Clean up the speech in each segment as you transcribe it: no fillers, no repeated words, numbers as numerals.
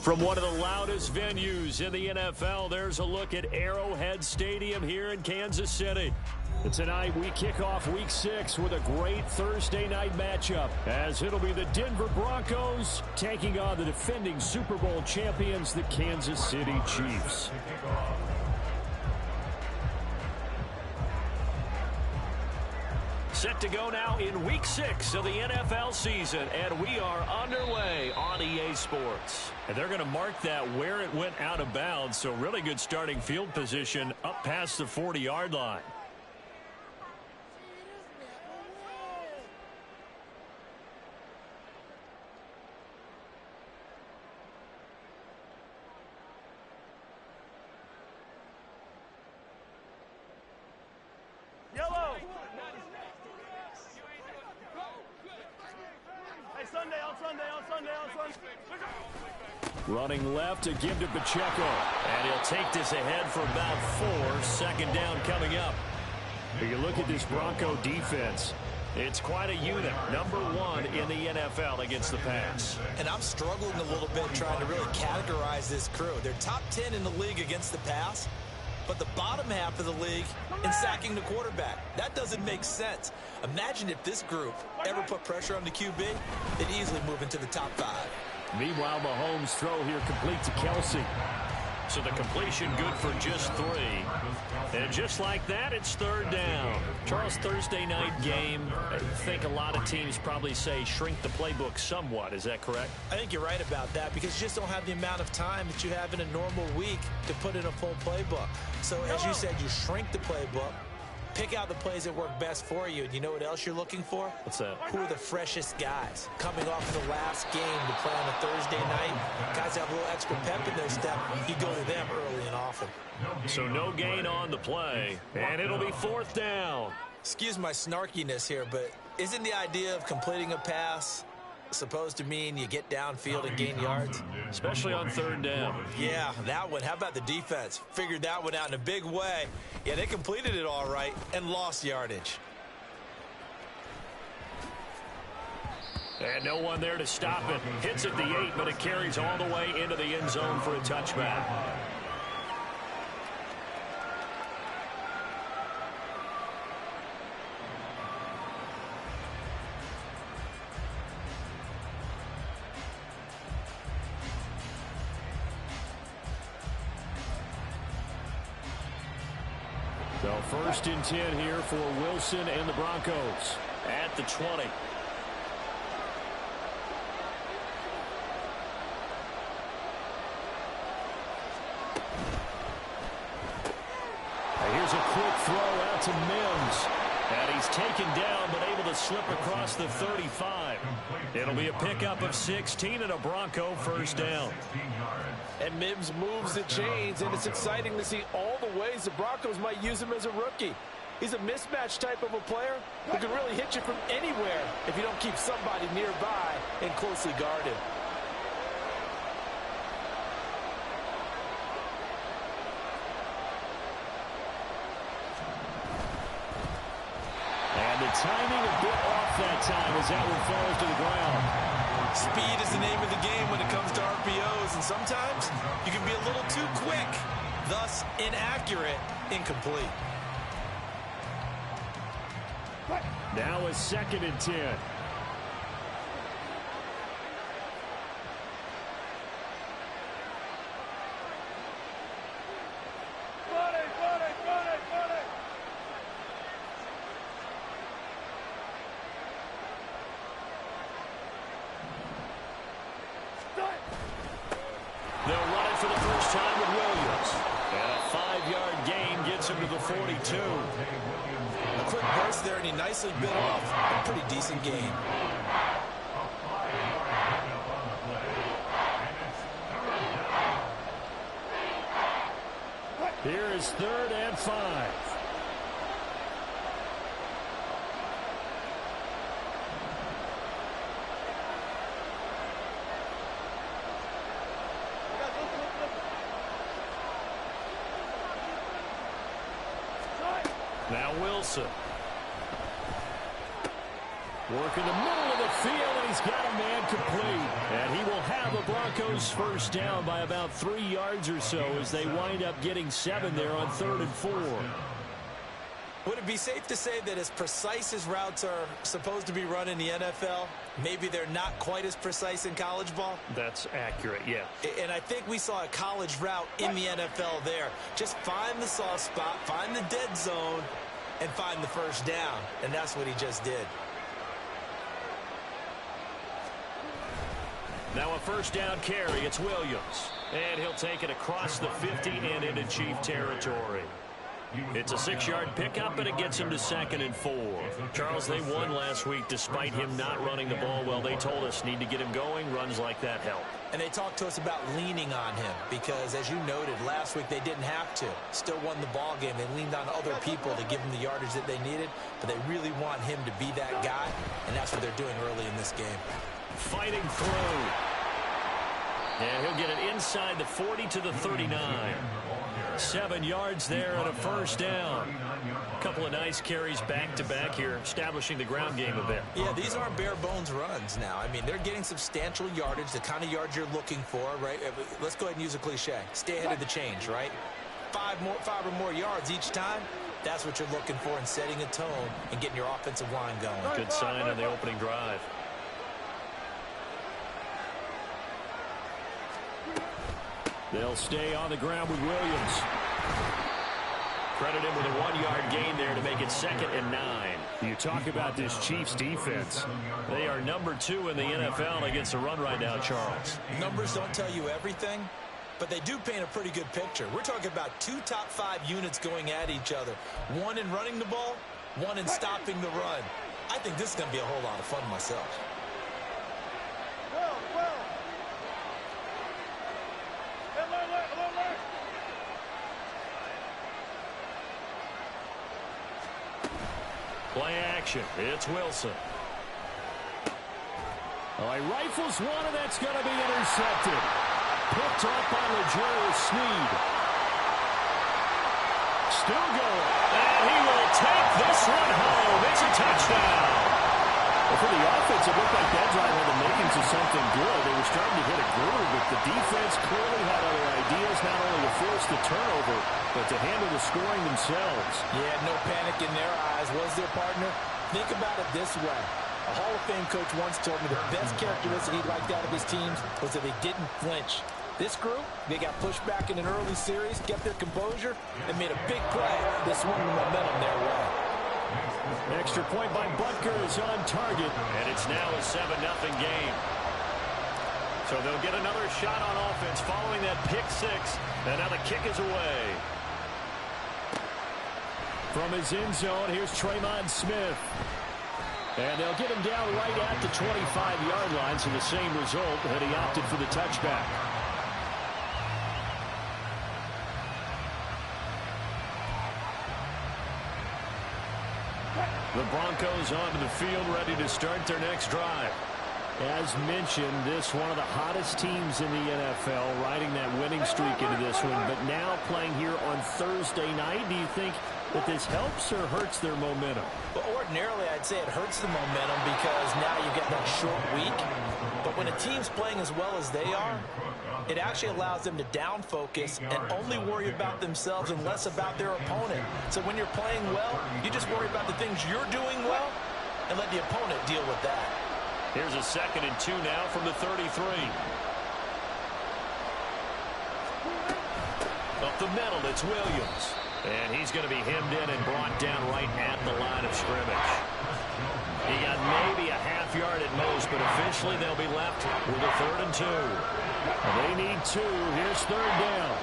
From one of the loudest venues in the NFL, there's a look at Arrowhead Stadium here in Kansas City. And tonight we kick off week 6 with a great Thursday night matchup, as it'll be the Denver Broncos taking on the defending Super Bowl champions, the Kansas City Chiefs. Set to go now in week 6 of the NFL season, and we are underway on EA Sports. And they're going to mark that where it went out of bounds, so really good starting field position up past the 40-yard line. Running left to give to Pacheco. And he'll take this ahead for about 4. Second down coming up. If you look at this Bronco defense, it's quite a unit. Number 1 in the NFL against the pass. And I'm struggling a little bit trying to really categorize this crew. They're top 10 in the league against the pass, but the bottom half of the league in sacking the quarterback. That doesn't make sense. Imagine if this group ever put pressure on the QB, they'd easily move into the top 5. Meanwhile, Mahomes' throw here complete to Kelsey. So the completion good for just 3. And just like that, it's third down. Charles, Thursday night game, I think a lot of teams probably say shrink the playbook somewhat. Is that correct? I think you're right about that, because you just don't have the amount of time that you have in a normal week to put in a full playbook. So as you said, you shrink the playbook, pick out the plays that work best for you. And you know what else you're looking for? What's that? Who are the freshest guys coming off the last game to play on a Thursday night? Guys have a little extra pep in their step. You go to them early and often. So no gain on the play, and it'll be fourth down. Excuse my snarkiness here, but isn't the idea of completing a pass supposed to mean you get downfield and gain yards? Especially on third down. Yeah, that one. How about the defense? Figured that one out in a big way. Yeah, they completed it all right and lost yardage. And no one there to stop it. Hits at the 8, but it carries all the way into the end zone for a touchback. So first and 10 here for Wilson and the Broncos at the 20. Here's a quick throw out to Mims. And he's taken down, but able to slip across the 35. It'll be a pickup of 16 and a Bronco first down. And Mims moves the chains, and it's exciting to see all the ways the Broncos might use him as a rookie. He's a mismatch type of a player who can really hit you from anywhere if you don't keep somebody nearby and closely guarded. And the timing a bit off that time as that one falls to the ground. Speed is the name of the game when it comes to RPOs, and sometimes you can be a little too quick, thus inaccurate, incomplete. Now a second and 10. They'll run it for the first time with Williams. And a 5-yard gain gets him to the 42. A quick burst there, and he nicely bit off a pretty decent gain. Here is third and 5. Now Wilson. Working the middle of the field, and he's got a man complete. And he will have the Broncos first down by about 3 yards or so as they wind up getting 7 there on 3rd and 4. Would it be safe to say that as precise as routes are supposed to be run in the NFL, maybe they're not quite as precise in college ball? That's accurate, yeah. And I think we saw a college route in the NFL there. Just find the soft spot, find the dead zone, and find the first down. And that's what he just did. Now a first down carry. It's Williams. And he'll take it across the 50 and into Chief territory. It's a 6-yard pickup, and it gets him to 2nd and 4. Charles, they won last week despite him not running the ball well. They told us need to get him going. Runs like that help. And they talked to us about leaning on him because, as you noted, last week they didn't have to. Still won the ball game. They leaned on other people to give them the yardage that they needed, but they really want him to be that guy, and that's what they're doing early in this game. Fighting through. And he'll get it inside the 40 to the 39. 7 yards there and a first down. A couple of nice carries back-to-back here, establishing the ground game a bit. Yeah, these aren't bare-bones runs now. I mean, they're getting substantial yardage, the kind of yards you're looking for, right? Let's go ahead and use a cliche. Stay ahead of the change, right? 5 or more yards each time. That's what you're looking for in setting a tone and getting your offensive line going. Good sign on the opening drive. They'll stay on the ground with Williams. Credit him with a 1-yard gain there to make it 2nd and 9. You talk about this Chiefs defense. They are number 2 in the NFL against the run right now, Charles. Numbers don't tell you everything, but they do paint a pretty good picture. We're talking about 2 top 5 units going at each other. One in running the ball, one in stopping the run. I think this is going to be a whole lot of fun myself. Play action. It's Wilson. Oh, he rifles one, and that's going to be intercepted. Picked up by L'Jarius Sneed. Still going. And he will take this one home. It's a touchdown. Well, for the offense, it looked like that drive had the makings of something good. They were starting to hit a groove, but the defense clearly had other ideas, not only to force the turnover, but to handle the scoring themselves. Yeah, no panic in their eyes, was there, partner? Think about it this way. A Hall of Fame coach once told me the best characteristic he liked out of his teams was that they didn't flinch. This group, they got pushed back in an early series, kept their composure, and made a big play that swung the momentum their way. Extra point by Butker is on target, and it's now a 7-0 game. So they'll get another shot on offense following that pick 6, and now the kick is away. From his end zone, here's Tremon Smith. And they'll get him down right at the 25-yard line, so the same result, and he opted for the touchback. The Broncos onto the field, ready to start their next drive. As mentioned, this one of the hottest teams in the NFL, riding that winning streak into this one, but now playing here on Thursday night. Do you think that this helps or hurts their momentum? Well, ordinarily, I'd say it hurts the momentum because now you get that short week. But when a team's playing as well as they are, it actually allows them to down focus and only worry about themselves and less about their opponent. So when you're playing well, you just worry about the things you're doing well and let the opponent deal with that. Here's a 2nd and 2 now from the 33. Up the middle, it's Williams. And he's going to be hemmed in and brought down right at the line of scrimmage. He got maybe a half yard at most, but officially they'll be left with a 3rd and 2. They need 2. Here's 3rd down.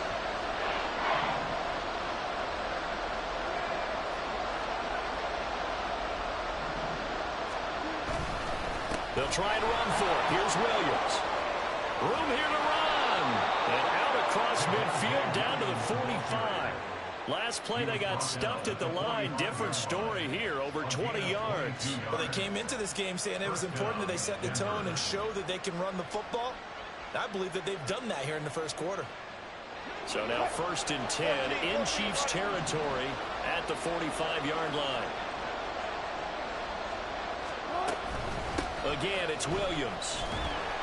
They'll try and run for it. Here's Williams. Room here to run. And out across midfield down to the 45. Last play, they got stuffed at the line. Different story here, over 20 yards. Well, they came into this game saying it was important that they set the tone and show that they can run the football. I believe that they've done that here in the first quarter. So now 1st and 10 in Chiefs territory at the 45-yard line. Again, it's Williams.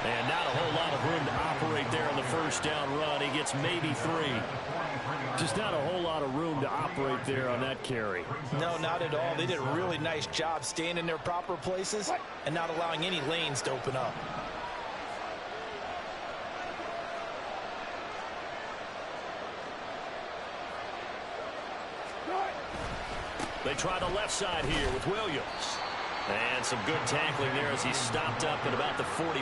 And not a whole lot of room to operate there on the first down run. He gets maybe 3. Just not a whole lot of room to operate there on that carry. No, not at all. They did a really nice job staying in their proper places and not allowing any lanes to open up. They try the left side here with Williams. And some good tackling there as he stopped up at about the 41.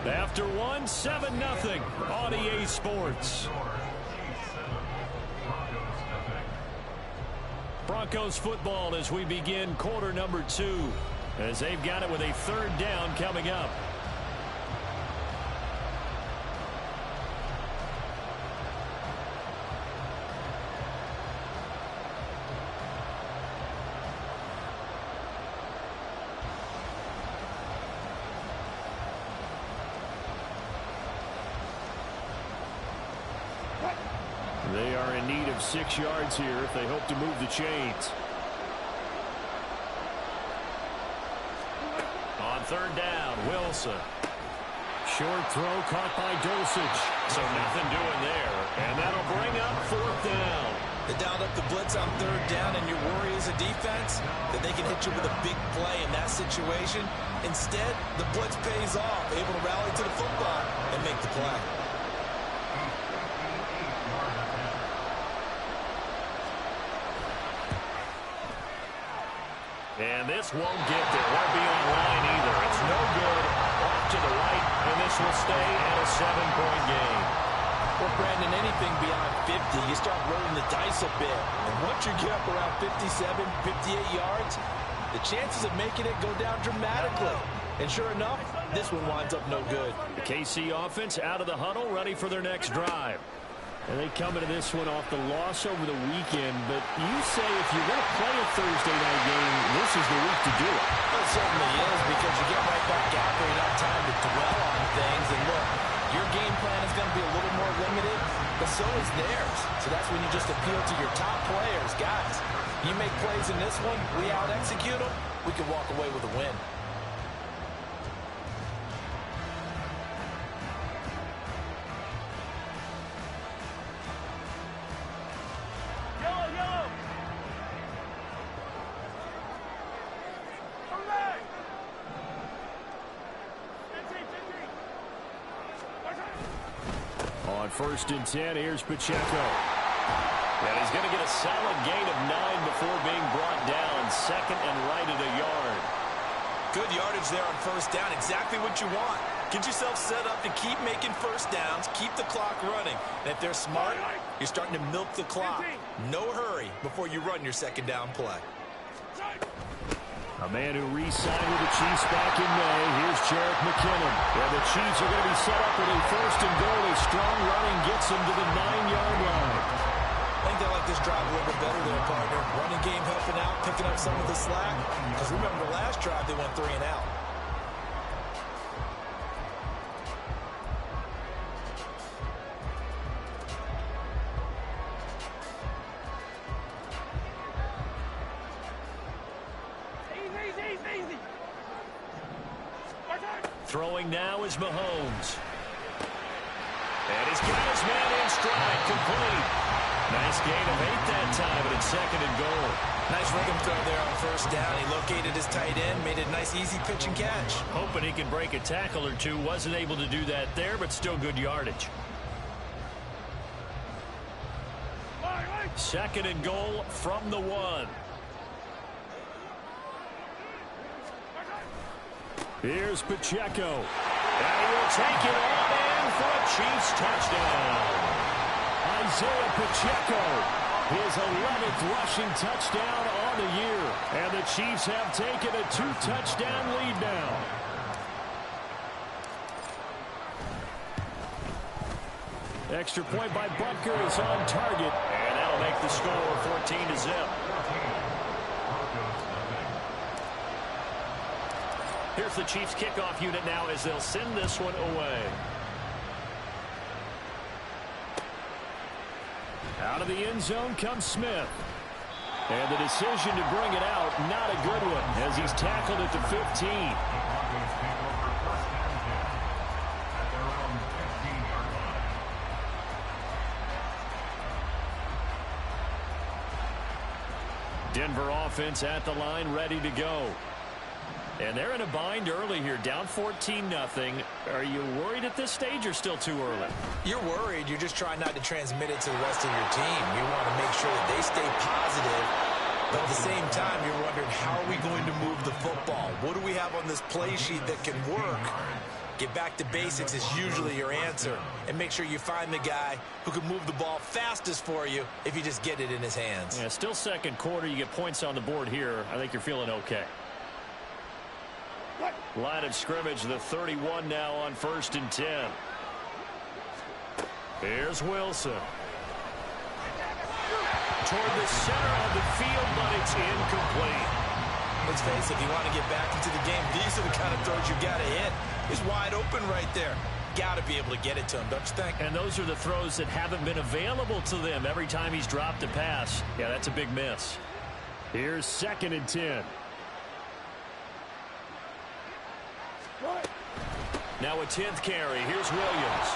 After 1, 7-0 on EA Sports. Broncos football as we begin quarter number 2, as they've got it with a 3rd down coming up. They are in need of 6 yards here if they hope to move the chains. On 3rd down, Wilson. Short throw caught by Dulcich. So nothing doing there. And that'll bring up 4th down. They dialed up the blitz on 3rd down, and your worry as a defense that they can hit you with a big play in that situation. Instead, the blitz pays off, able to rally to the football and make the play. And this won't get there. Won't be on line either. It's no good. Off to the right, and this will stay at a 7-point game. Well, Brandon, anything beyond 50, you start rolling the dice a bit. And once you get up around 57, 58 yards, the chances of making it go down dramatically. And sure enough, this one winds up no good. The KC offense out of the huddle, ready for their next drive. And they come into this one off the loss over the weekend. But you say if you're going to play a Thursday night game, this is the week to do it. Well, it certainly is, because you get right back out there. You don't have time to dwell on things. And look, your game plan is going to be a little more limited, but so is theirs. So that's when you just appeal to your top players. Guys, you make plays in this one, we out-execute them, we can walk away with a win. On 1st and 10, here's Pacheco. And he's going to get a solid gain of 9 before being brought down. 2nd and right at a yard. Good yardage there on 1st down. Exactly what you want. Get yourself set up to keep making 1st downs, keep the clock running. And if they're smart, you're starting to milk the clock. No hurry before you run your 2nd down play. A man who re-signed with the Chiefs back in May. Here's Jarek McKinnon. And the Chiefs are going to be set up with a 1st and goal. A strong running gets them to the 9-yard line. I think they like this drive a little bit better there, partner. Running game helping out, picking up some of the slack. Because remember the last drive, they went 3 and out. Throwing now is Mahomes. And he's got his man in stride, complete. Nice gain of 8 that time, but it's 2nd and goal. Nice rhythm throw there on 1st down. He located his tight end, made it a nice, easy pitch and catch. Hoping he can break a tackle or two. Wasn't able to do that there, but still good yardage. 2nd and goal from the 1. Here's Pacheco. And he will take it on in for a Chiefs touchdown. Isaiah Pacheco, his 11th rushing touchdown on the year. And the Chiefs have taken a 2-touchdown lead now. Extra point by Butker is on target. And that'll that'll make the score 14-0. Here's the Chiefs kickoff unit now as they'll send this one away. Out of the end zone comes Smith. And the decision to bring it out, not a good one, as he's tackled at the 15. Denver offense at the line, ready to go. And they're in a bind early here, down 14-0. Are you worried at this stage or still too early? You're worried. You're just trying not to transmit it to the rest of your team. You want to make sure that they stay positive. But at the same time, you're wondering, how are we going to move the football? What do we have on this play sheet that can work? Get back to basics is usually your answer. And make sure you find the guy who can move the ball fastest for you if you just get it in his hands. Yeah, still second quarter. You get points on the board here. I think you're feeling okay. Line of scrimmage, the 31 now on 1st and 10. Here's Wilson. Toward the center of the field, but it's incomplete. Let's face it, if you want to get back into the game, these are the kind of throws you got to hit. He's wide open right there. Got to be able to get it to him, don't you think? And those are the throws that haven't been available to them every time he's dropped a pass. Yeah, that's a big miss. Here's 2nd and 10. Now a 10th carry. Here's Williams.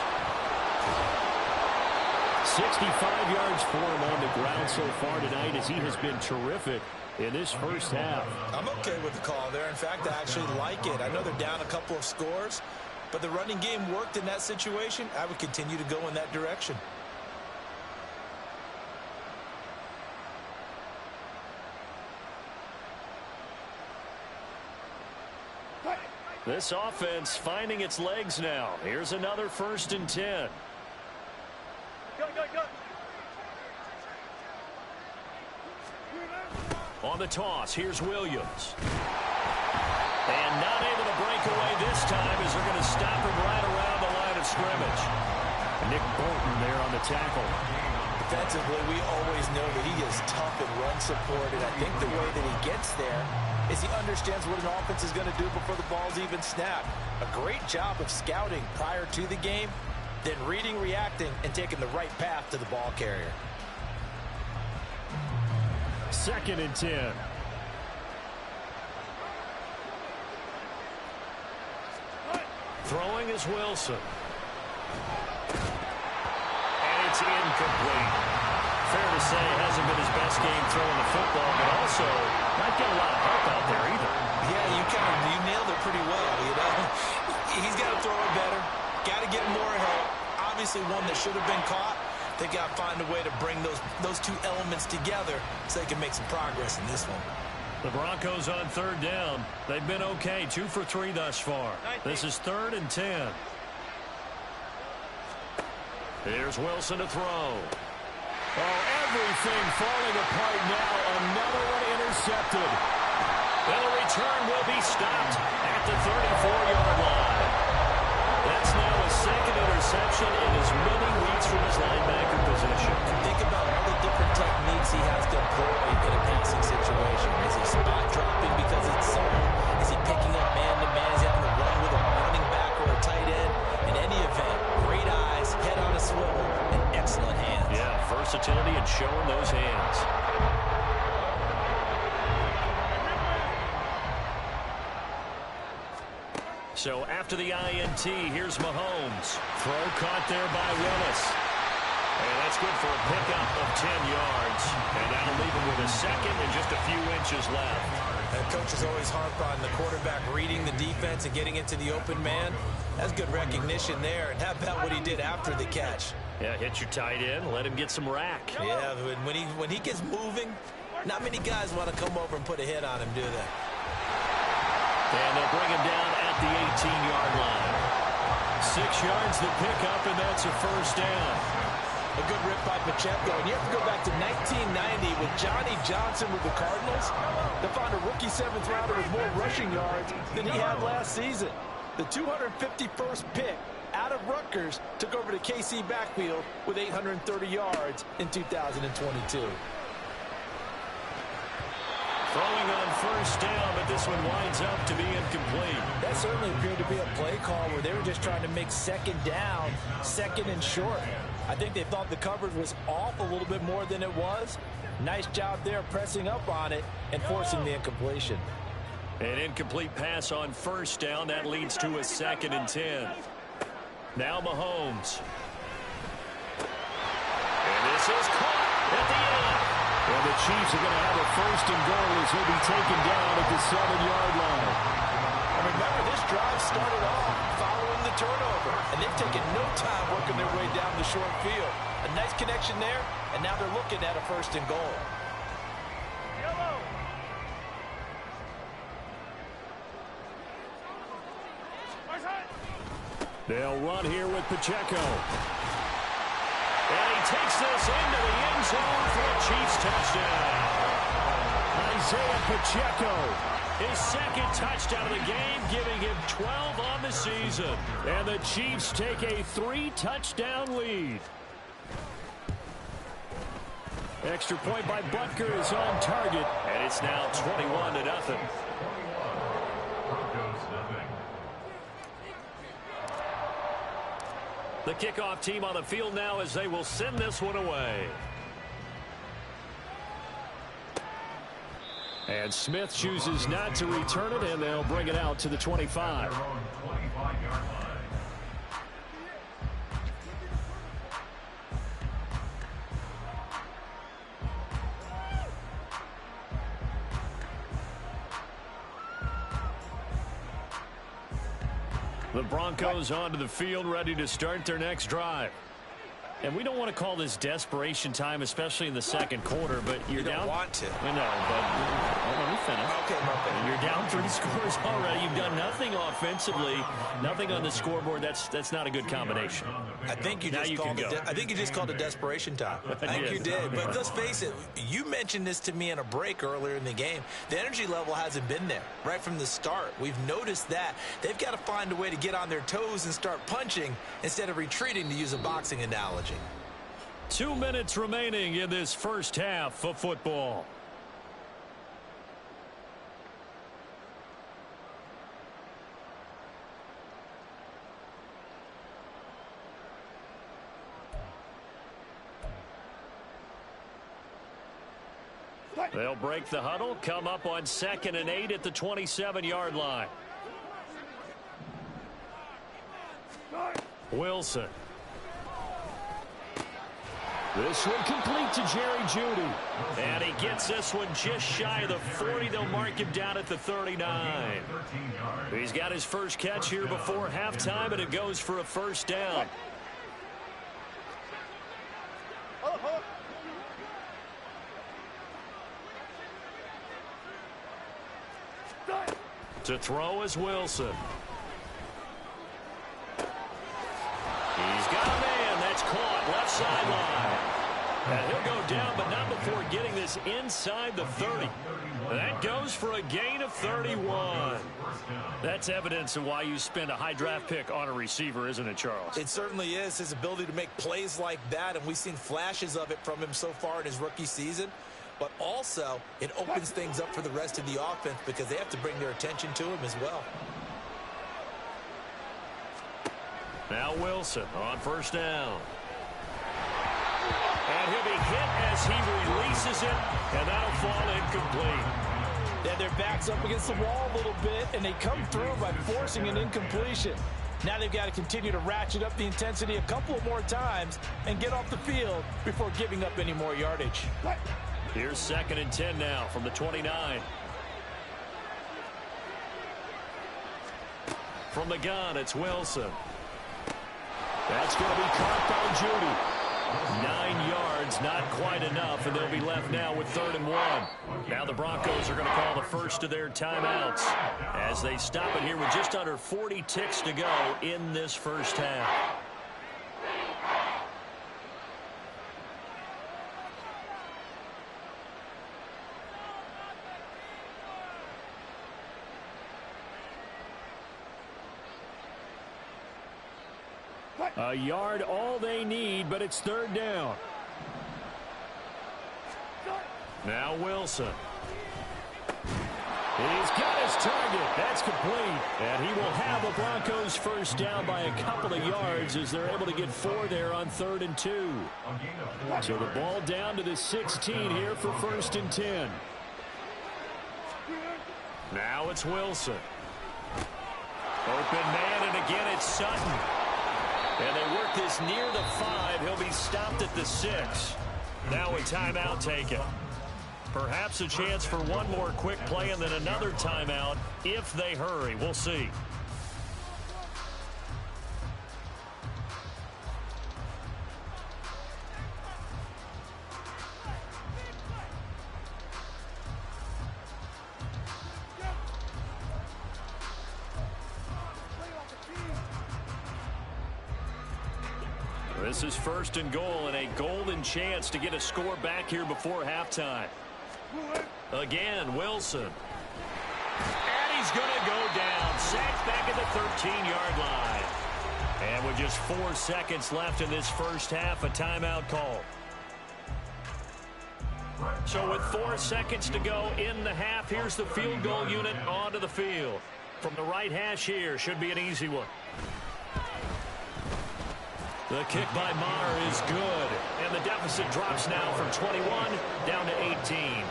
65 yards for him on the ground so far tonight, as he has been terrific in this first half. I'm okay with the call there. In fact, I actually like it. I know they're down a couple of scores, but the running game worked in that situation. I would continue to go in that direction. This offense finding its legs now. Here's another 1st and 10. Go. On the toss, here's Williams. And not able to break away this time, as they're going to stop him right around the line of scrimmage. Nick Bolton there on the tackle. Defensively, we always know that he is tough and run supported. I think the way that he gets there is he understands what an offense is going to do before the ball's even snapped. A great job of scouting prior to the game, then reading, reacting, and taking the right path to the ball carrier. 2nd and 10. Throwing is Wilson. And it's incomplete. Fair to say, hasn't been his best game throwing the football, but also not getting a lot of help out there either. Yeah, you nailed it pretty well, you know. He's got to throw it better. Got to get more help. Obviously one that should have been caught. They got to find a way to bring those two elements together so they can make some progress in this one. The Broncos on 3rd down. They've been okay, 2 for 3 thus far. This is 3rd and 10. Here's Wilson to throw. Oh, everything falling apart now. Another one intercepted. And the return will be stopped at the 34-yard line. That's now his 2nd interception in as many weeks from his linebacker position. Think about all the different techniques he has to employ in a passing situation. Is he spot dropping because it's zone? Is he picking up man-to-man? Is he having to run with a running back or a tight end? In any event, great eyes, head on a swivel, and excellent hands. Yeah, versatility and showing those hands. So after the INT, here's Mahomes. Throw caught there by Willis. And that's good for a pickup of 10 yards. And that'll leave him with a 2nd and just a few inches left. And coaches always harp on the quarterback reading the defense and getting into the open man. That's good recognition there. And how about what he did after the catch? Yeah, hit your tight end, let him get some rack. Yeah, when he gets moving, not many guys want to come over and put a hit on him, do they? And they'll bring him down at the 18-yard line. 6 yards the pickup, and that's a 1st down. A good rip by Pacheco. And you have to go back to 1990 with Johnny Johnson with the Cardinals to find a rookie 7th rounder with more rushing yards than he had last season. The 251st pick out of Rutgers, took over the KC backfield with 830 yards in 2022. Throwing on first down, but this one winds up to be incomplete. That certainly appeared to be a play call where they were just trying to make second down, second and short. I think they thought the coverage was off a little bit more than it was. Nice job there pressing up on it and forcing the incompletion. An incomplete pass on first down. That leads to a 2nd and 10. Now Mahomes. And this is caught at the end. And the Chiefs are going to have a 1st and goal as he'll be taken down at the 7-yard line. And remember, this drive started off following the turnover, and they've taken no time working their way down the short field. A nice connection there, and now they're looking at a 1st and goal. They'll run here with Pacheco. And he takes this into the end zone for a Chiefs touchdown. Isaiah Pacheco, his 2nd touchdown of the game, giving him 12 on the season. And the Chiefs take a 3-touchdown lead. Extra point by Butker is on target, and it's now 21-0. The kickoff team on the field now as they will send this one away. And Smith chooses not to return it, and they'll bring it out to the 25. The Broncos onto the field, ready to start their next drive. And we don't want to call this desperation time, especially in the 2nd quarter, but you're down. You don't want to. I know, but let me finish. Okay, Murphy. You're down 3 scores already. You've done nothing offensively, nothing on the scoreboard. That's not a good combination. I think you just called it desperation time. I think you did. But let's face it, you mentioned this to me in a break earlier in the game. The energy level hasn't been there right from the start. We've noticed that. They've got to find a way to get on their toes and start punching instead of retreating, to use a boxing analogy. 2 minutes remaining in this first half of football. They'll break the huddle, come up on 2nd and 8 at the 27-yard line. Wilson. This one complete to Jerry Jeudy. And he gets this one just shy of the 40. They'll mark him down at the 39. He's got his first catch here before halftime, and it goes for a 1st down. To throw is Wilson. He's got a man. That's caught left sideline. And he'll go down, but not before getting this inside the 30. That goes for a gain of 31. That's evidence of why you spend a high draft pick on a receiver, isn't it, Charles? It certainly is. His ability to make plays like that, and we've seen flashes of it from him so far in his rookie season. But also, it opens things up for the rest of the offense because they have to bring their attention to him as well. Now Wilson on 1st down. And he'll be hit as he releases it, and that'll fall incomplete. Then their back's up against the wall a little bit, and they come through by forcing an incompletion. Now they've got to continue to ratchet up the intensity a couple of more times and get off the field before giving up any more yardage. Here's 2nd and 10 now from the 29. From the gun, it's Wilson. That's going to be caught by Jeudy. 9 yards, not quite enough, and they'll be left now with 3rd and 1. Now the Broncos are going to call the first of their timeouts as they stop it here with just under 40 ticks to go in this first half. A yard, all they need, but it's third down. Now Wilson. He's got his target. That's complete. And he will have the Broncos first down by a couple of yards as they're able to get 4 there on 3rd and 2. So the ball down to the 16 here for 1st and 10. Now it's Wilson. Open man, and again it's Sutton. And they work this near the 5. He'll be stopped at the 6. Now a timeout taken. Perhaps a chance for one more quick play and then another timeout if they hurry. We'll see. This is 1st and goal and a golden chance to get a score back here before halftime. Again, Wilson. And he's going to go down. Sacked back at the 13-yard line. And with just 4 seconds left in this first half, a timeout call. So with 4 seconds to go in the half, here's the field goal unit onto the field. From the right hash here, should be an easy one. The kick by Maher is good, and the deficit drops now from 21 down to 18.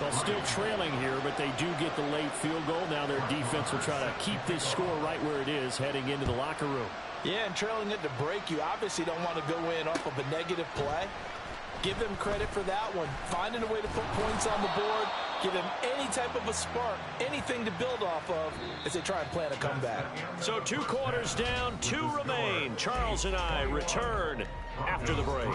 Well, still trailing here, but they do get the late field goal. Now their defense will try to keep this score right where it is heading into the locker room. Yeah, and trailing it to break, you obviously don't want to go in off of a negative play. Give them credit for that one. Finding a way to put points on the board. Give them any type of a spark, anything to build off of as they try and plan a comeback. So 2 quarters down, 2 remain. Charles and I return after the break.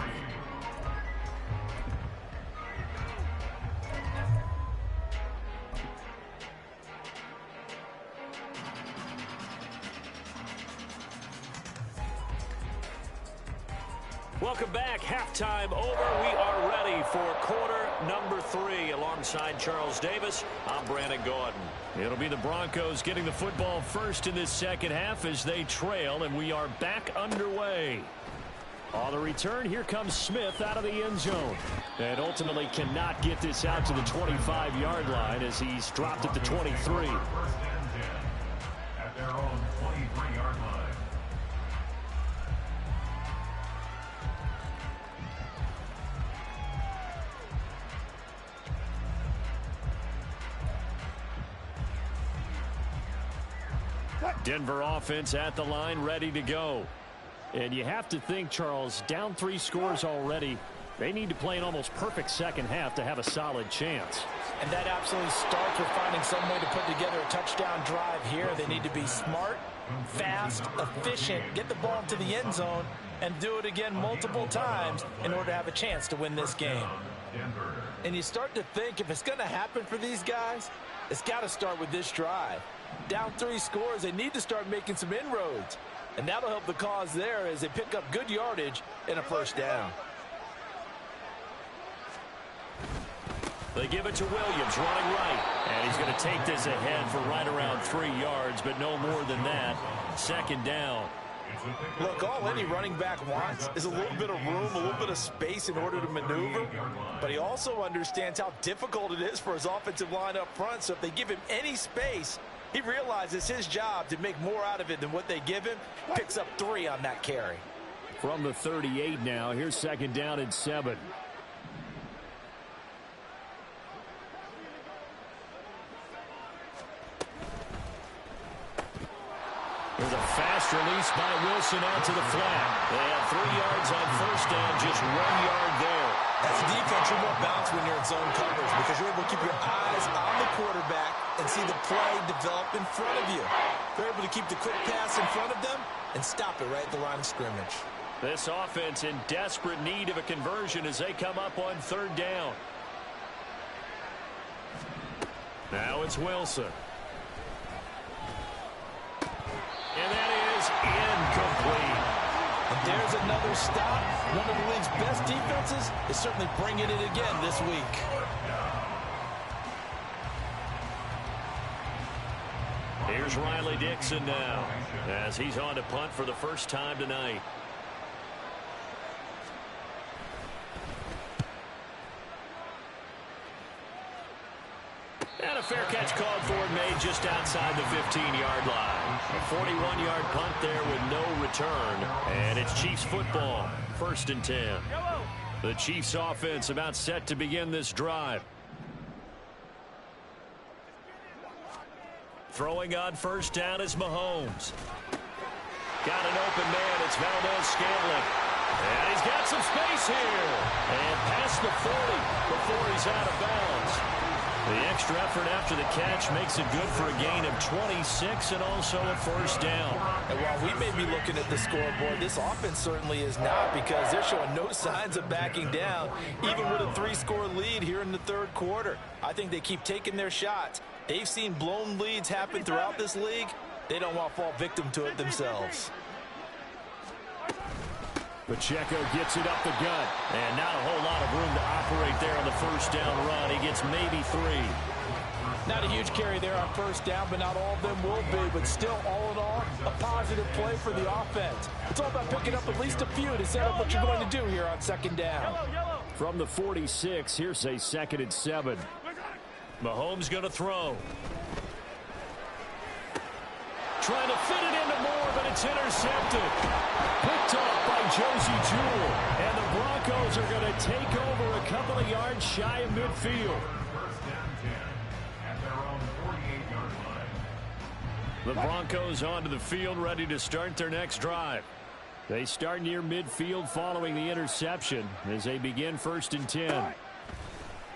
Welcome back. Halftime over. We are ready for quarter number 3. Alongside Charles Davis, I'm Brandon Gordon. It'll be the Broncos getting the football first in this second half as they trail, and we are back underway. On the return, here comes Smith out of the end zone. And ultimately cannot get this out to the 25-yard line as he's dropped at the 23. At their own 23-yard line. Denver offense at the line, ready to go. And you have to think, Charles, down 3 scores already. They need to play an almost perfect second half to have a solid chance. And that absolutely starts with finding some way to put together a touchdown drive here. They need to be smart, fast, efficient, get the ball to the end zone, and do it again multiple times in order to have a chance to win this game. And you start to think if it's going to happen for these guys, it's got to start with this drive. Down 3 scores, they need to start making some inroads. And that'll help the cause there as they pick up good yardage and a first down. They give it to Williams, running right. And he's going to take this ahead for right around 3 yards, but no more than that. Second down. Look, all any running back wants is a little bit of room, a little bit of space in order to maneuver. But he also understands how difficult it is for his offensive line up front. So if they give him any space, he realizes his job to make more out of it than what they give him. Picks up 3 on that carry. From the 38 now, here's second down and 7. There's a fast release by Wilson out to the flat. They have 3 yards on first down, just 1 yard there. As a defense, you're more balanced when you're in zone coverage because you're able to keep your eyes on the quarterback and see the play develop in front of you. They're able to keep the quick pass in front of them and stop it right at the line of scrimmage. This offense in desperate need of a conversion as they come up on third down. Now it's Wilson. And that is incomplete. And there's another stop. One of the league's best defenses is certainly bringing it again this week. Here's Riley Dixon now as he's on to punt for the first time tonight. And a fair catch called for and made just outside the 15-yard line. A 41-yard punt there with no return. And it's Chiefs football, 1st and 10. The Chiefs offense about set to begin this drive. Throwing on 1st down is Mahomes. Got an open man. It's Valdez-Scantling. And he's got some space here. And past the 40 before he's out of bounds. The extra effort after the catch makes it good for a gain of 26 and also a 1st down. And while we may be looking at the scoreboard, this offense certainly is not, because they're showing no signs of backing down, even with a 3-score lead here in the 3rd quarter. I think they keep taking their shots. They've seen blown leads happen throughout this league. They don't want to fall victim to it themselves. Pacheco gets it up the gut, and not a whole lot of room to operate there on the 1st down run. He gets maybe 3. Not a huge carry there on 1st down, but not all of them will be. But still, all in all, a positive play for the offense. It's all about picking up at least a few to set up what you're going to do here on 2nd down. From the 46, here's a 2nd and 7. Mahomes going to throw. Trying to fit it into Moore, but it's intercepted. Picked off by Josie Jewell. And the Broncos are going to take over a couple of yards shy of midfield. The Broncos onto the field, ready to start their next drive. They start near midfield following the interception as they begin 1st and 10.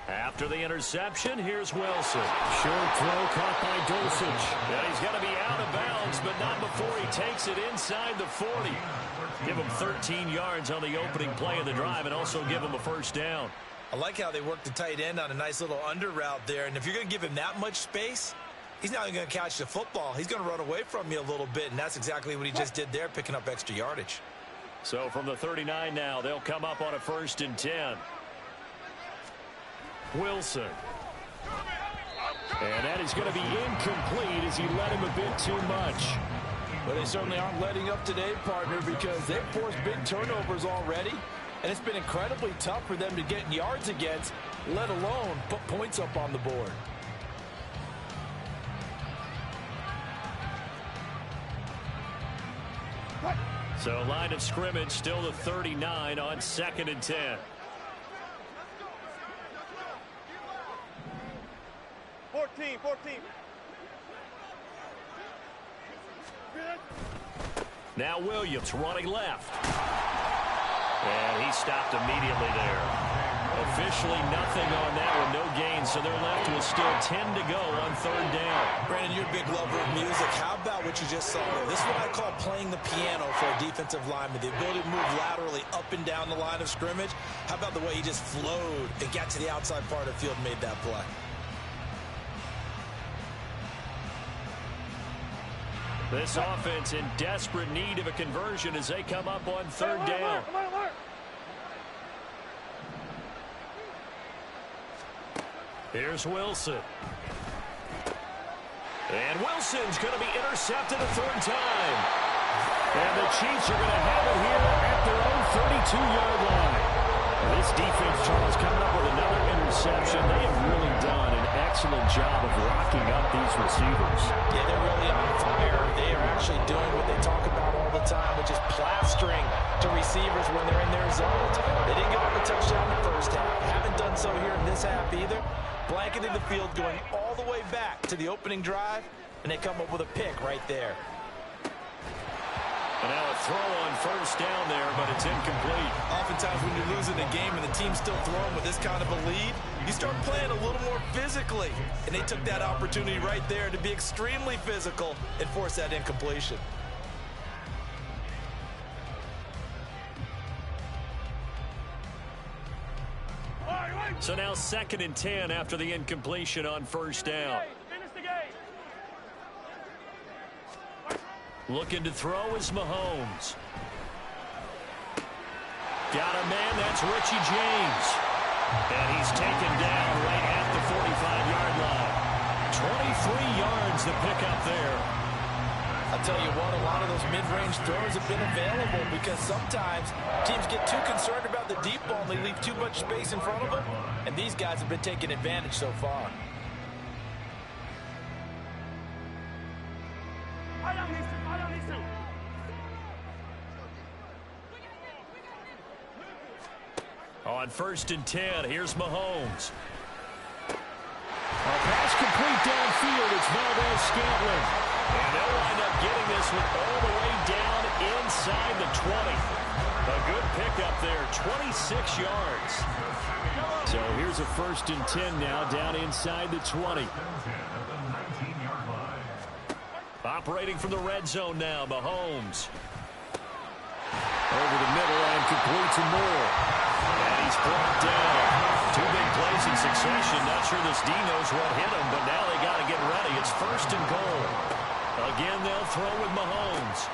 After the interception, here's Wilson. Short throw caught by Dulcich. Yeah, he's got to be out of bounds, but not before he takes it inside the 40. Give him 13 yards on the opening play of the drive and also give him a 1st down. I like how they work the tight end on a nice little under route there. And if you're going to give him that much space, he's not even going to catch the football. He's going to run away from you a little bit, and that's exactly what he just did there, picking up extra yardage. So from the 39 now, they'll come up on a 1st and 10. Wilson. And that is going to be incomplete as he let him a bit too much. Well, they certainly aren't letting up today, partner, because they've forced big turnovers already. And it's been incredibly tough for them to get yards against, let alone put points up on the board. So line of scrimmage still the 39 on 2nd and 10. Now Williams running left. And he stopped immediately there. Officially nothing on that with no gain, so they're left with still 10 to go on 3rd down. Brandon, you're a big lover of music. How about what you just saw there? This is what I call playing the piano for a defensive lineman. The ability to move laterally up and down the line of scrimmage. How about the way he just flowed and got to the outside part of the field and made that play? This offense in desperate need of a conversion as they come up on 3rd down. Here's Wilson. And Wilson's going to be intercepted a 3rd time. And the Chiefs are going to have it here at their own 32-yard line. This defense, Charles, coming up with another interception. They have really done an excellent job of locking up these receivers. Yeah, they're really on fire. They are actually doing what they talk about all the time, which is plastering to receivers when they're in their zones. They didn't give up a touchdown in the 1st half. Haven't done so here in this half either. Blanketing the field, going all the way back to the opening drive, and they come up with a pick right there. And now a throw on 1st down there, but it's incomplete. Oftentimes when you're losing a game and the team's still throwing with this kind of a lead, you start playing a little more physically. And they took that opportunity right there to be extremely physical and force that incompletion. So now 2nd and 10 after the incompletion on 1st down. Looking to throw is Mahomes. Got a man, that's Richie James. And he's taken down right at the 45-yard line. 23 yards to pick up there. tell you what, a lot of those mid-range throws have been available because sometimes teams get too concerned about the deep ball and they leave too much space in front of them, and these guys have been taking advantage so far. On 1st and 10, here's Mahomes. A pass complete downfield. It's Valdez-Scantling. And they'll wind up getting this one all the way down inside the 20. A good pickup there, 26 yards. So here's a 1st and 10 now down inside the 20. Operating from the red zone now, Mahomes. Over the middle and complete to Moore. And he's brought down. 2 big plays in succession. Not sure this D knows what hit him, but now they got to get ready. It's 1st and goal. Again, they'll throw with Mahomes.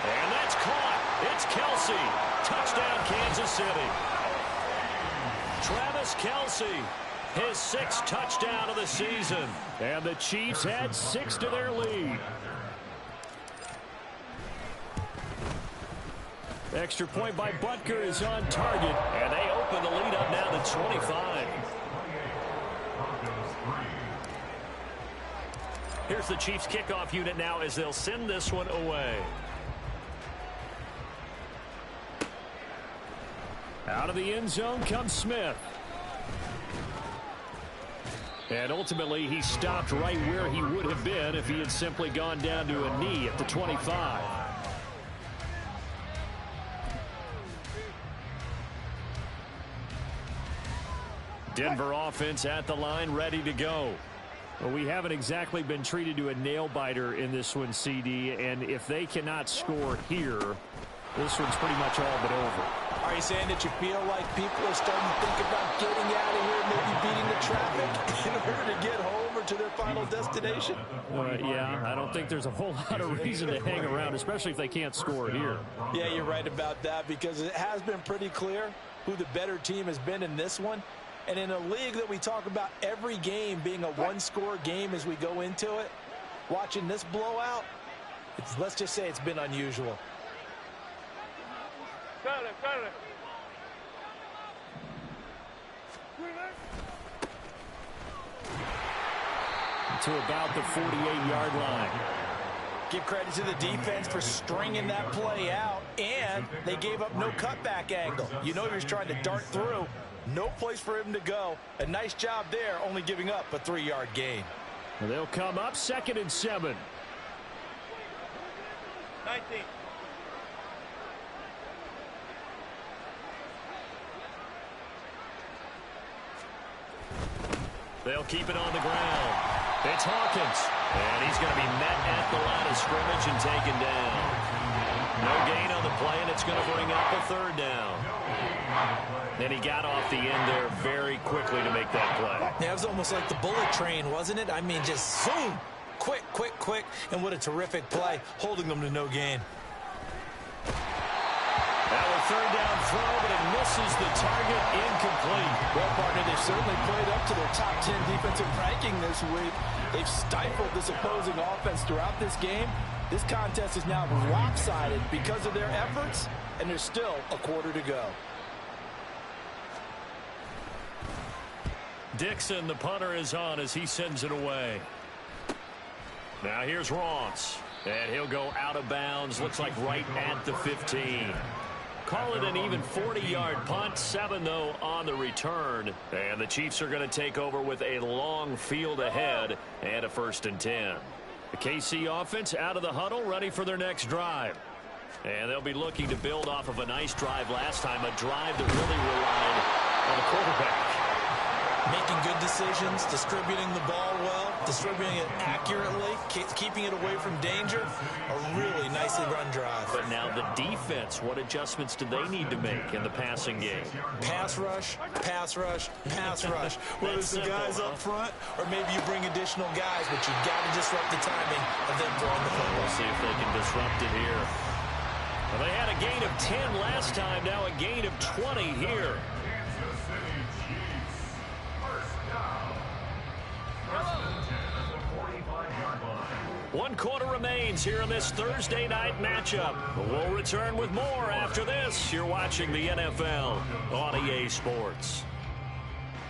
And that's caught. It's Kelsey. Touchdown, Kansas City. Travis Kelsey, his 6th touchdown of the season. And the Chiefs add 6 to their lead. Extra point by Butker is on target, and they open the lead up now to 25. Here's the Chiefs kickoff unit now as they'll send this one away. Out of the end zone comes Smith. And ultimately, he stopped right where he would have been if he had simply gone down to a knee at the 25. Denver offense at the line, ready to go. Well, we haven't exactly been treated to a nail-biter in this one, CD, and if they cannot score here, this one's pretty much all but over. Are you saying that you feel like people are starting to think about getting out of here, maybe beating the traffic in order to get home or to their final destination? Yeah, I don't think there's a whole lot of reason to hang around, especially if they can't score here. Yeah, you're right about that because it has been pretty clear who the better team has been in this one. And in a league that we talk about every game being a one-score game as we go into it, watching this blowout, let's just say it's been unusual. To about the 48-yard line. Give credit to the defense for stringing that play out, and they gave up no cutback angle. You know he was trying to dart through. No place for him to go. A nice job there, only giving up a 3-yard gain. Well, they'll come up 2nd and 7. 19. They'll keep it on the ground. It's Hawkins. And he's going to be met at the line of scrimmage and taken down. No gain on the play, and it's going to bring up a 3rd down. And he got off the end there very quickly to make that play. Yeah, it was almost like the bullet train, wasn't it? I mean, just zoom. Quick, quick, quick. And what a terrific play, holding them to no gain. That was 3rd down throw, but it misses the target, incomplete. Well, partner, they've certainly played up to their top 10 defensive ranking this week. They've stifled this opposing offense throughout this game. This contest is now lopsided because of their efforts, and there's still a quarter to go. Dixon, the punter, is on as he sends it away. Now here's Ross, and he'll go out of bounds. Looks like right at the 15. Call it an even 40-yard punt. 7, though, on the return. And the Chiefs are going to take over with a long field ahead and a 1st and 10. The KC offense out of the huddle, ready for their next drive. And they'll be looking to build off of a nice drive last time, a drive that really relied on the quarterback. Making good decisions, distributing the ball well, distributing it accurately, keeping it away from danger. A really nicely run drive. But now the defense, what adjustments do they need to make in the passing game? Pass rush, pass rush, pass rush. Whether it's the guys up front or maybe you bring additional guys, but you got to disrupt the timing of them throwing the football. We'll see if they can disrupt it here. Well, they had a gain of 10 last time, now a gain of 20 here. 1 quarter remains here in this Thursday night matchup. We'll return with more after this. You're watching the NFL on EA Sports.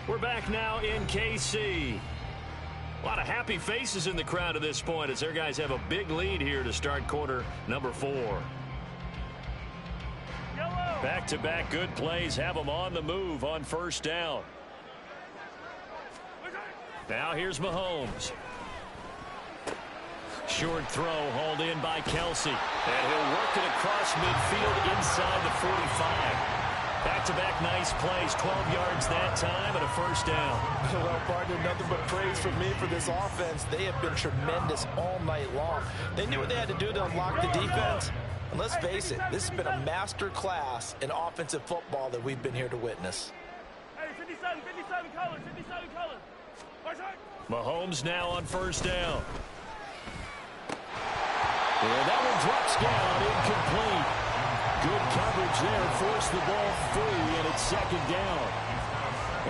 We're back now in KC. A lot of happy faces in the crowd at this point as their guys have a big lead here to start quarter number 4. Back-to-back good plays have them on the move on first down. Now here's Mahomes. Short throw hauled in by Kelsey. And he'll work it across midfield inside the 45. Back-to-back nice plays, 12 yards that time and a first down. Well, partner, nothing but praise from me for this offense. They have been tremendous all night long. They knew what they had to do to unlock the defense. And let's face it, this has been a master class in offensive football that we've been here to witness. Hey, 57 colors, 57 colors. Mahomes now on first down. And that one drops down, incomplete. Good coverage there, forced the ball free, and it's second down.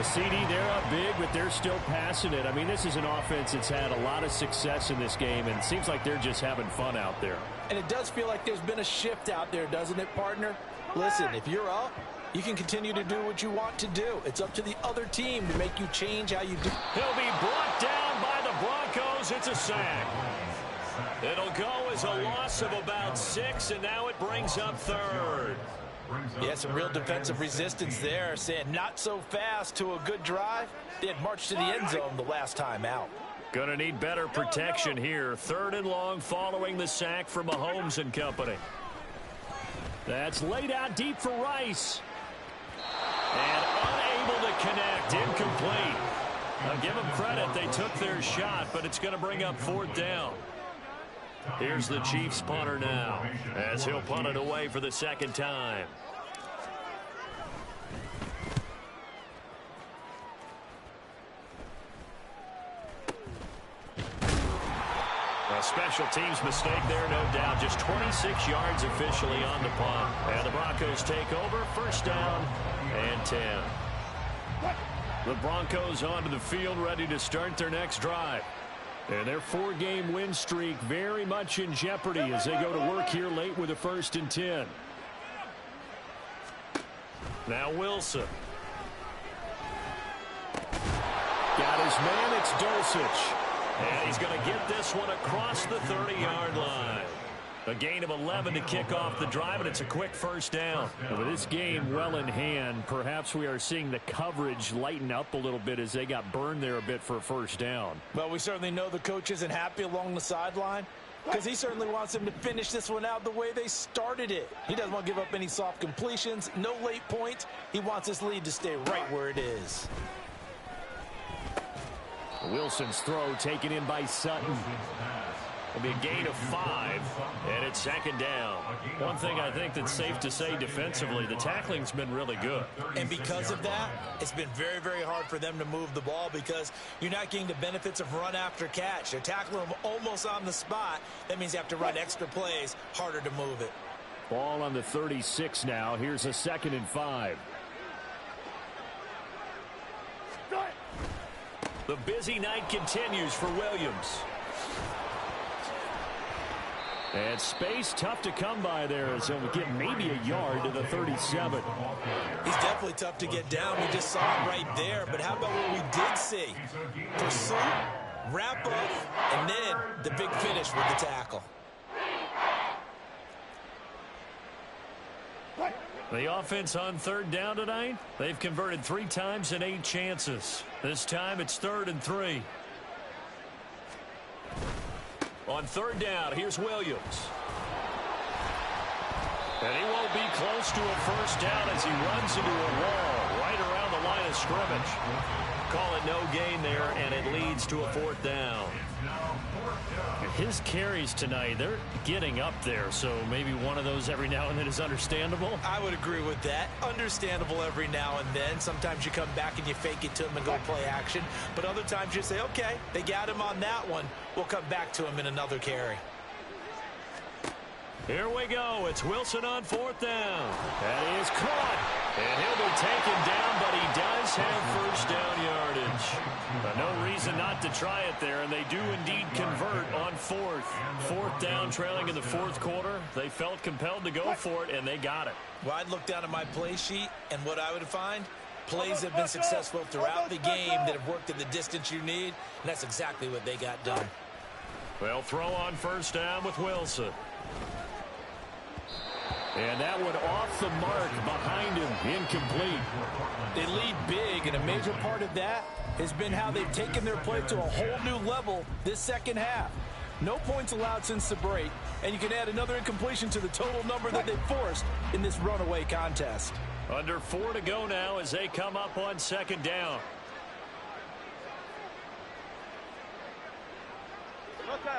A CD, they're up big, but they're still passing it. I mean, this is an offense that's had a lot of success in this game, and it seems like they're just having fun out there. And it does feel like there's been a shift out there, doesn't it, partner? Listen, if you're up, you can continue to do what you want to do. It's up to the other team to make you change how you do. He'll be brought down by the Broncos. It's a sack. It'll go as a loss of about 6, and now it brings up third. Yeah, some real defensive resistance there, saying not so fast to a good drive. They had marched to the end zone the last time out. Gonna need better protection here. Third and long following the sack from Mahomes and company. That's laid out deep for Rice. And unable to connect. Incomplete. I'll give them credit. They took their shot, but it's going to bring up fourth down. Here's the Chiefs punter now as he'll punt it away for the second time. A special teams mistake there, no doubt. Just 26 yards officially on the punt. And the Broncos take over. First down and 10. The Broncos onto the field, ready to start their next drive. And their 4-game win streak very much in jeopardy as they go to work here late with a 1st and 10. Now Wilson. Got his man, it's Dulcich. And he's going to get this one across the 30-yard line. A gain of 11 to kick off the drive, and it's a quick first down. And with this game well in hand, perhaps we are seeing the coverage lighten up a little bit as they got burned there a bit for a first down. Well, we certainly know the coach isn't happy along the sideline because he certainly wants them to finish this one out the way they started it. He doesn't want to give up any soft completions, no late points. He wants this lead to stay right where it is. Wilson's throw taken in by Sutton. It'll be a gain of 5, and it's second down. One thing I think that's safe to say defensively, the tackling's been really good. And because of that, it's been very, very hard for them to move the ball because you're not getting the benefits of run after catch. They're tackling them almost on the spot. That means you have to run extra plays, harder to move it. Ball on the 36 now. Here's a 2nd and 5. The busy night continues for Williams. And space tough to come by there as he'll get maybe a yard to the 37. He's definitely tough to get down. We just saw it right there. But how about what we did see? Pursuit, wrap up, and then the big finish with the tackle. The offense on 3rd down tonight, they've converted 3 times in 8 chances. This time it's 3rd and 3. On 3rd down, here's Williams. And he won't be close to a first down as he runs into a wall right around the line of scrimmage. Call it no gain there, and it leads to a 4th down. His carries tonight, they're getting up there, so maybe one of those every now and then is understandable. I would agree with that. Understandable every now and then. Sometimes you come back and you fake it to him and go play action. But other times you say, okay, they got him on that one. We'll come back to him in another carry. Here we go. It's Wilson on 4th down. That is caught. And he'll be taken down, but he does have first down yardage. But no reason not to try it there, and they do indeed convert on fourth. Fourth down, trailing in the fourth quarter. They felt compelled to go for it, and they got it. Well, I'd look down at my play sheet, and what I would find, plays have been successful throughout the game that have worked in the distance you need, and that's exactly what they got done. They'll throw on first down with Wilson. And that one off the mark behind him, incomplete. They lead big, and a major part of that has been how they've taken their play to a whole new level this second half. No points allowed since the break, and you can add another incompletion to the total number that they've forced in this runaway contest. Under 4 to go now as they come up on second down. Okay.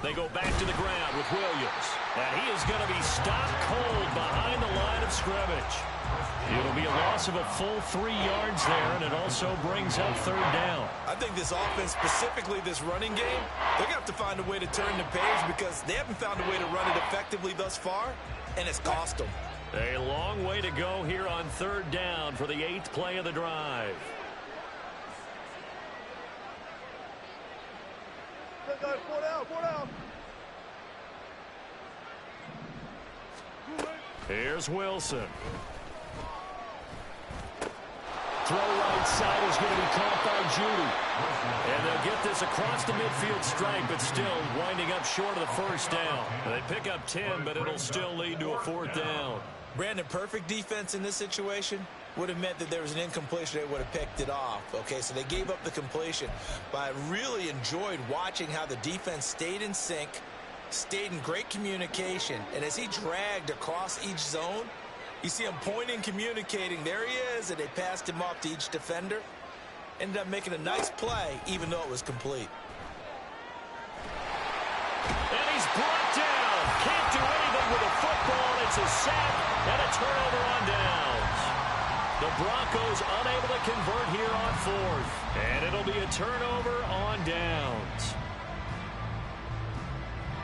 They go back to the ground with Williams. And he is going to be stopped cold behind the line of scrimmage. It'll be a loss of a full 3 yards there, and it also brings up third down. I think this offense, specifically this running game, they're going to have to find a way to turn the page because they haven't found a way to run it effectively thus far, and it's cost them. A long way to go here on third down for the 8th play of the drive. Four down. Here's Wilson. Throw right side is going to be caught by Judy. And they'll get this across the midfield stripe, but still winding up short of the first down. They pick up 10, but it'll still lead to a fourth down. Brandon, perfect defense in this situation would have meant that there was an incompletion. They would have picked it off. Okay, so they gave up the completion. But I really enjoyed watching how the defense stayed in sync, stayed in great communication. And as he dragged across each zone, you see him pointing, communicating. There he is, and they passed him off to each defender. Ended up making a nice play, even though it was complete. And he's brought down. Can't do anything with the football. It's a sack and a turnover on downs. The Broncos unable to convert here on fourth. And it'll be a turnover on downs.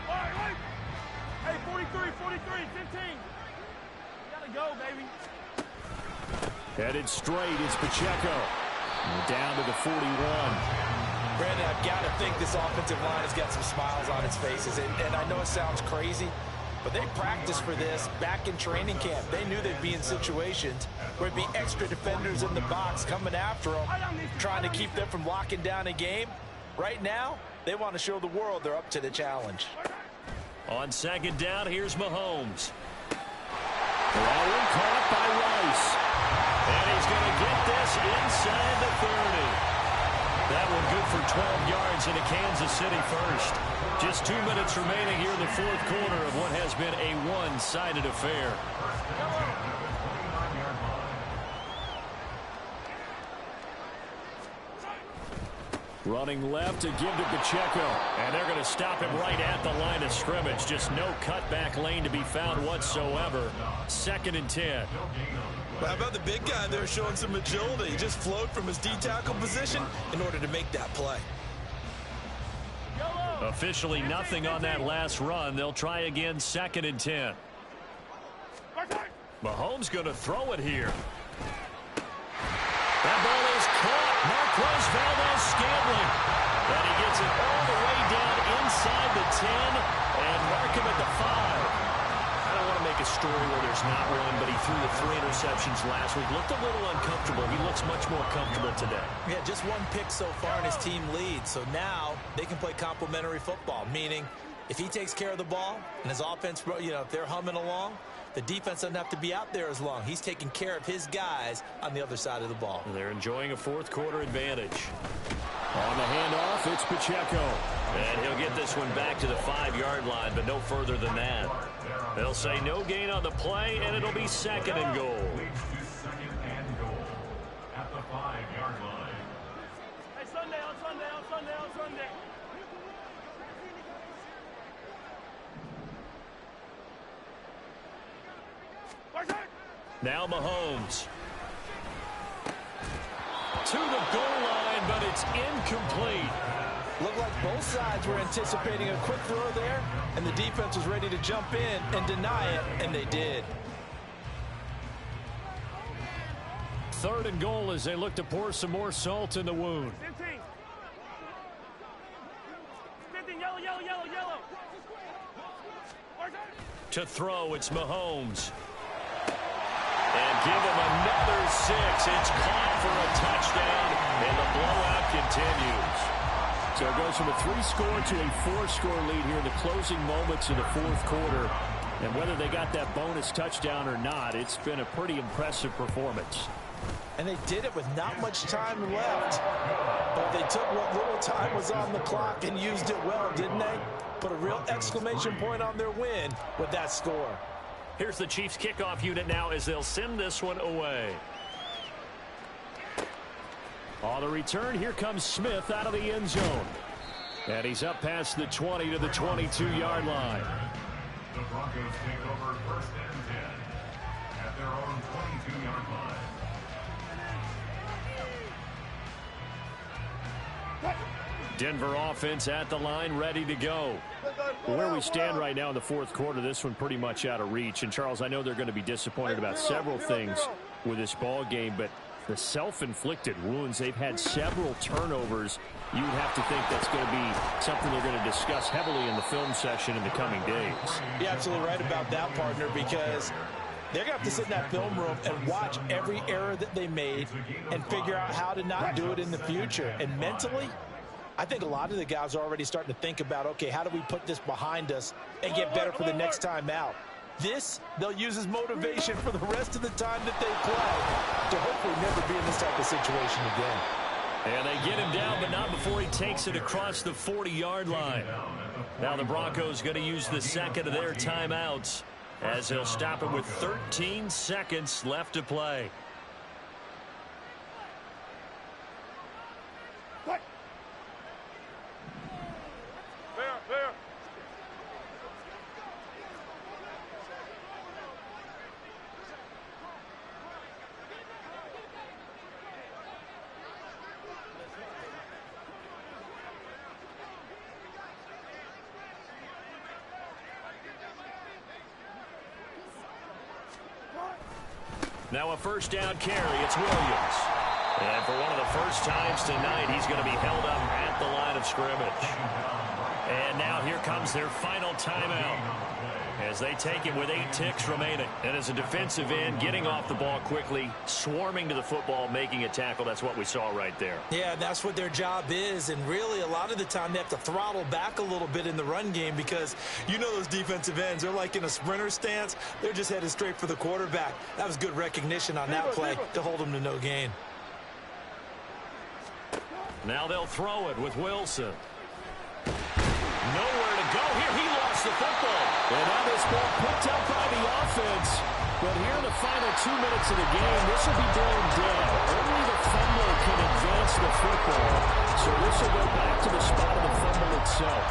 All right. Hey, 43, 15. Gotta go, baby. Headed straight, it's Pacheco. Down to the 41. Brandon, I've got to think this offensive line has got some smiles on its faces. And I know it sounds crazy, but they practiced for this back in training camp. They knew they'd be in situations where it'd be extra defenders in the box coming after them, trying to keep them from locking down a game. Right now, they want to show the world they're up to the challenge. On second down, here's Mahomes. That one caught by Rice. And he's going to get this inside the 30. That one good for 12 yards into Kansas City first. Just 2 minutes remaining here in the fourth quarter of what has been a one-sided affair. Running left to give to Pacheco. And they're going to stop him right at the line of scrimmage. Just no cutback lane to be found whatsoever. 2nd and 10. Well, how about the big guy there showing some agility? He just flowed from his D-tackle position in order to make that play. Officially nothing on that last run. They'll try again, 2nd and 10. Mahomes going to throw it here. That ball is caught. Marquez Valdez-Scantling. And he gets it all the way down inside the 10 and mark him at the 5. I don't want to make a story where there's not one, but he threw the 3 interceptions last week. Looked a little uncomfortable. He looks much more comfortable today. Yeah, just 1 pick so far and his team leads. So now they can play complementary football, meaning if he takes care of the ball and his offense, if they're humming along, the defense doesn't have to be out there as long. He's taking care of his guys on the other side of the ball. And they're enjoying a fourth quarter advantage. On the handoff, it's Pacheco. And he'll get this one back to the 5-yard line, but no further than that. They'll say no gain on the play, and it'll be 2nd and goal. At the 5-yard line. Hey, Sunday. Now Mahomes. To the goal line, but it's incomplete. Looked like both sides were anticipating a quick throw there, and the defense was ready to jump in and deny it, and they did. 3rd and goal as they look to pour some more salt in the wound. 15. 15, yellow, yellow, yellow, yellow. To throw, it's Mahomes. And give him another 6. It's caught for a touchdown, and the blowout continues. So it goes from a 3-score to a 4-score lead here in the closing moments of the 4th quarter. And whether they got that bonus touchdown or not, it's been a pretty impressive performance. And they did it with not much time left. But they took what little time was on the clock and used it well, didn't they? Put a real exclamation point on their win with that score. Here's the Chiefs kickoff unit now as they'll send this one away. On the return, here comes Smith out of the end zone. And he's up past the 20 to the 22-yard line. The Broncos take over 1st and 10 at their own 22-yard line. Denver offense at the line, ready to go. Where we stand right now in the 4th quarter, this one pretty much out of reach. And, Charles, I know they're going to be disappointed about several things with this ball game, but the self-inflicted wounds, they've had several turnovers. You would have to think that's going to be something they're going to discuss heavily in the film session in the coming days. You're absolutely right about that, partner, because they're going to have to sit in that film room and watch every error that they made and figure out how to not do it in the future. And mentally, I think a lot of the guys are already starting to think about, okay, how do we put this behind us and get better for the next time out? This, they'll use as motivation for the rest of the time that they play to hopefully never be in this type of situation again. And they get him down, but not before he takes it across the 40-yard line. Now the Broncos going to use the 2nd of their timeouts as they'll stop him with 13 seconds left to play. Now a 1st down carry. It's Williams. And for one of the first times tonight, he's going to be held up at the line of scrimmage. And now here comes their final timeout as they take it with 8 ticks remaining. And as a defensive end, getting off the ball quickly, swarming to the football, making a tackle. That's what we saw right there. Yeah, that's what their job is. And really, a lot of the time, they have to throttle back a little bit in the run game because you know those defensive ends, they're like in a sprinter stance. They're just headed straight for the quarterback. That was good recognition on that play to hold them to no gain. Now they'll throw it with Wilson. Nowhere to go here. He lost the football. And now this ball picked up by the offense. But here in the final 2 minutes of the game, this will be blown dead. Only the fumbler can advance the football. So this will go back to the spot of the fumble itself.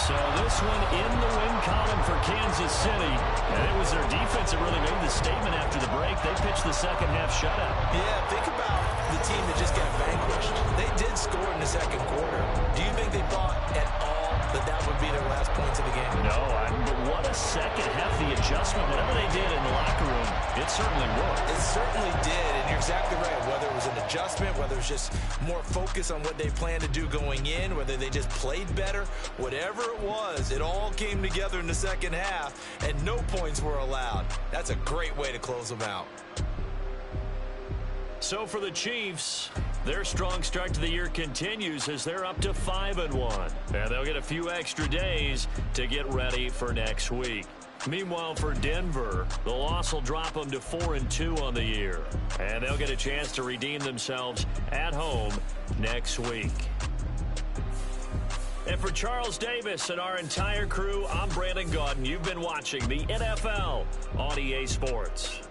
So this one in the win column for Kansas City. And it was their defense that really made the statement after the break. They pitched the second half shutout. Yeah, think about the team that just got vanquished. They did score in the 2nd quarter. Do you think they thought at all that would be their last points of the game? No, but what a second half. The adjustment, whatever they did in the locker room, it certainly worked. It certainly did, and you're exactly right. Whether it was an adjustment, whether it was just more focus on what they planned to do going in, whether they just played better, whatever it was, it all came together in the 2nd half, and no points were allowed. That's a great way to close them out. So for the Chiefs, their strong start to the year continues as they're up to 5-1. And they'll get a few extra days to get ready for next week. Meanwhile, for Denver, the loss will drop them to 4-2 on the year. And they'll get a chance to redeem themselves at home next week. And for Charles Davis and our entire crew, I'm Brandon Gaudin. You've been watching the NFL on EA Sports.